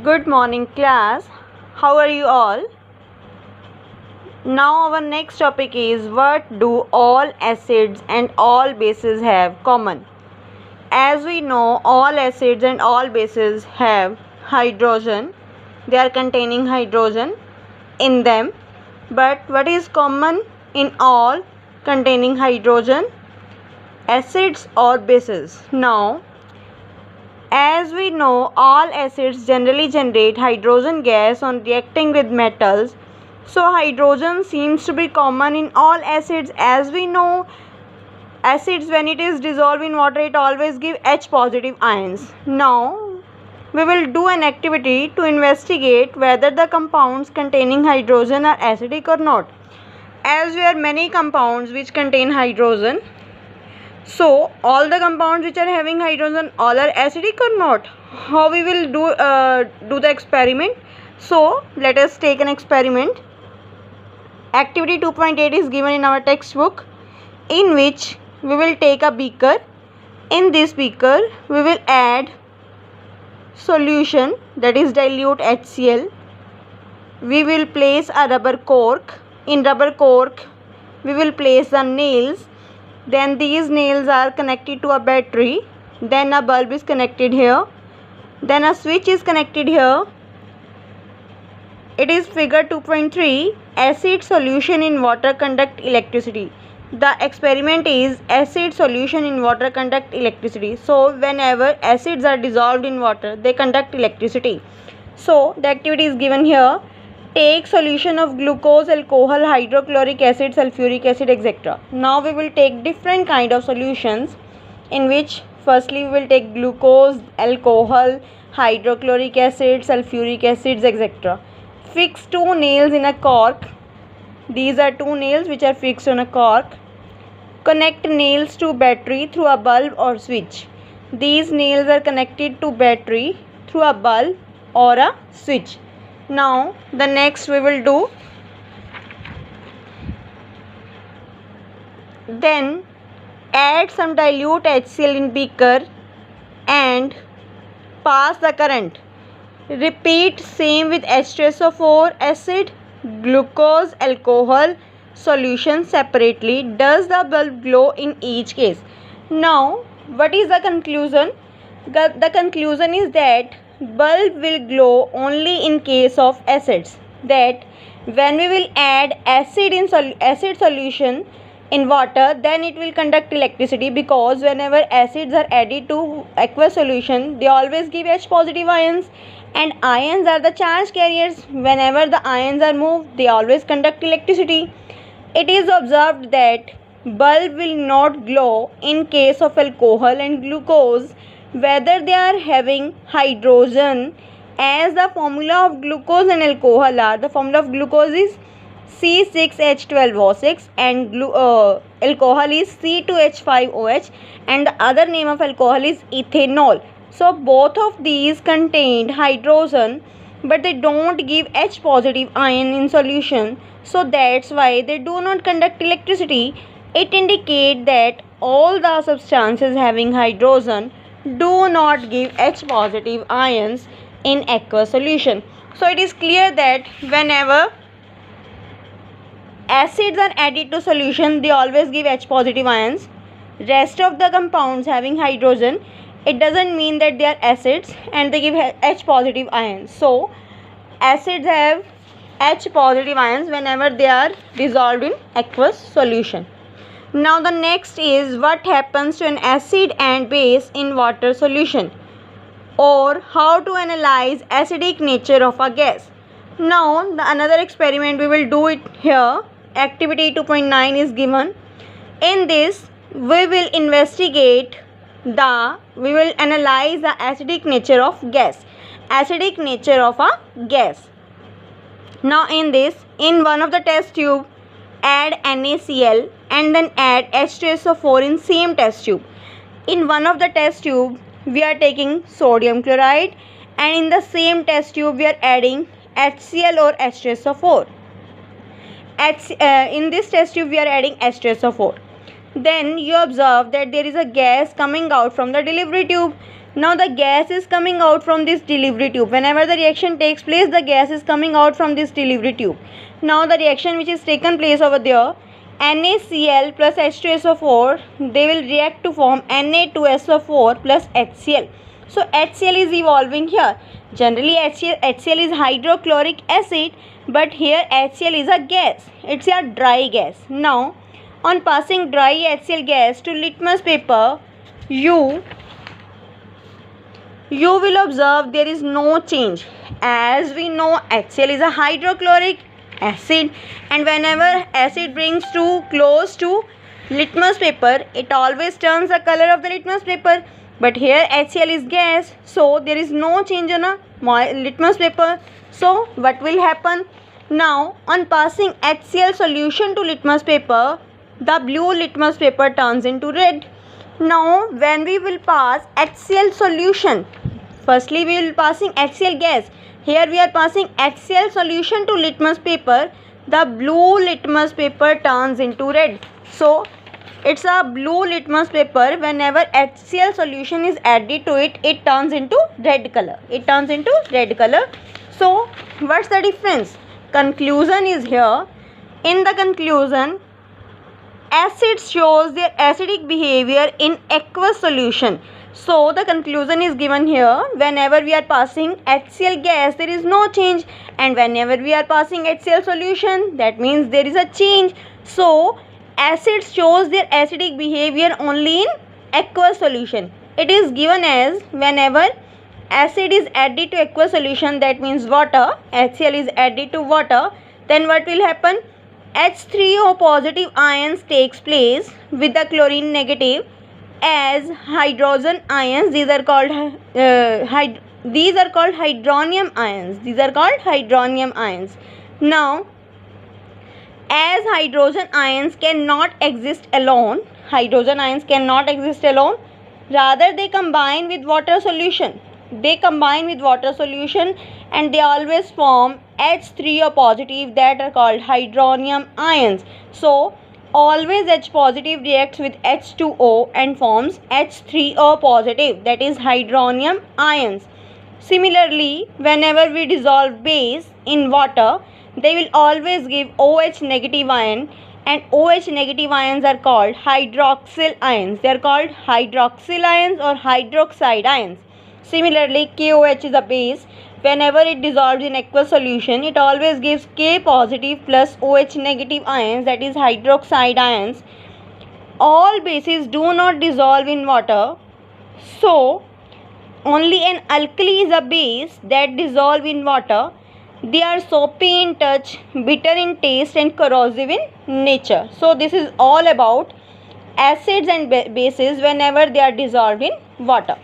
Good morning, class. How are you all? Now, our next topic is what do all acids and all bases have common? As we know, all acids and all bases have hydrogen. They are containing hydrogen in them. But what is common in all containing hydrogen? Acids or bases? Now, as we know, all acids generally generate hydrogen gas on reacting with metals. So hydrogen seems to be common in all acids. As we know, acids, when it is dissolved in water, it always give H positive ions. Now we will do an activity to investigate whether the compounds containing hydrogen are acidic or not. As there are many compounds which contain hydrogen, so all the compounds which are having hydrogen, all are acidic or not? How we will do the experiment? So let us take an experiment. Activity 2.8 is given in our textbook, in which we will take a beaker. In this beaker we will add solution, that is dilute HCl. We will place a rubber cork. In rubber cork we will place the nails. Then these nails are connected to a battery. Then a bulb is connected here. Then a switch is connected here. It is figure 2.3. Acid solution in water conduct electricity. The experiment is acid solution in water conduct electricity. So whenever acids are dissolved in water, they conduct electricity. So the activity is given here. Take solution of glucose, alcohol, hydrochloric acid, sulfuric acid, etc. Now we will take different kind of solutions, in which firstly we will take glucose, alcohol, hydrochloric acid, sulfuric acids, etc. Fix two nails in a cork. These are two nails which are fixed on a cork. Connect nails to battery through a bulb or switch. These nails are connected to battery through a bulb or a switch. Now the next we will do, then add some dilute HCl in beaker and pass the current. Repeat same with H2SO4 acid, glucose, alcohol solution separately. Does the bulb glow in each case? Now what is the conclusion? The conclusion is that bulb will glow only in case of acids. That when we will add acid solution in water, then it will conduct electricity, because whenever acids are added to aqueous solution, they always give H positive ions, and ions are the charge carriers. Whenever the ions are moved, they always conduct electricity. It is observed that bulb will not glow in case of alcohol and glucose, whether they are having hydrogen, as the formula of glucose and alcohol are, the formula of glucose is C6H12O6 and alcohol is C2H5OH, and the other name of alcohol is ethanol. So both of these contain hydrogen, but they don't give H positive ion in solution, so that's why they do not conduct electricity. It indicates that all the substances having hydrogen do not give H positive ions in aqueous solution. So it is clear that whenever acids are added to solution, they always give H positive ions. Rest of the compounds having hydrogen, it doesn't mean that they are acids and they give H positive ions. So acids have H positive ions whenever they are dissolved in aqueous solution. Now the next is what happens to an acid and base in water solution, or how to analyze acidic nature of a gas. Now the another experiment we will do it here. Activity 2.9 is given. In this we will analyze the acidic nature of gas. Acidic nature of a gas. Now in this, in one of the test tube, add NaCl and then add H2SO4 in same test tube. In one of the test tube we are taking sodium chloride, and in the same test tube we are adding HCl or H2SO4. In this test tube we are adding H2SO4. Then you observe that there is a gas coming out from the delivery tube. Now the gas is coming out from this delivery tube. Whenever the reaction takes place, the gas is coming out from this delivery tube. Now the reaction which is taken place over there, NaCl plus H2SO4, they will react to form Na2SO4 plus HCl. So HCl is evolving here. Generally HCl is hydrochloric acid, but here HCl is a gas. It's a dry gas. Now on passing dry HCl gas to litmus paper, you will observe there is no change. As we know, HCl is a hydrochloric acid, and whenever acid brings too close to litmus paper, it always turns the color of the litmus paper. But here HCl is gas, so there is no change on a litmus paper. So what will happen? Now on passing HCl solution to litmus paper, the blue litmus paper turns into red. Now when we will pass HCl solution, firstly we will passing HCl gas, here we are passing HCl solution to litmus paper, the blue litmus paper turns into red. So it's a blue litmus paper. Whenever HCl solution is added to it, it turns into red color. So what's the difference? Conclusion is here. In the conclusion, acid shows their acidic behavior in aqueous solution. So the conclusion is given here. Whenever we are passing HCl gas, there is no change, and whenever we are passing HCl solution, that means there is a change. So acid shows their acidic behavior only in aqueous solution. It is given as whenever acid is added to aqueous solution, that means water, HCl is added to water, then what will happen? H3O positive ions takes place with the chlorine negative as hydrogen ions. These are called hydronium ions. Now as hydrogen ions cannot exist alone, rather they combine with water solution. And they always form H3O positive, that are called hydronium ions. So always H positive reacts with H2O and forms H3O positive, that is hydronium ions. Similarly, whenever we dissolve base in water, they will always give OH negative ion, and OH negative ions are called hydroxyl ions. They are called hydroxyl ions or hydroxide ions. Similarly, KOH is a base. Whenever it dissolves in aqueous solution, it always gives K positive plus OH negative ions, that is hydroxide ions. All bases do not dissolve in water, so only an alkali is a base that dissolve in water. They are soapy in touch, bitter in taste, and corrosive in nature. So this is all about acids and bases whenever they are dissolved in water.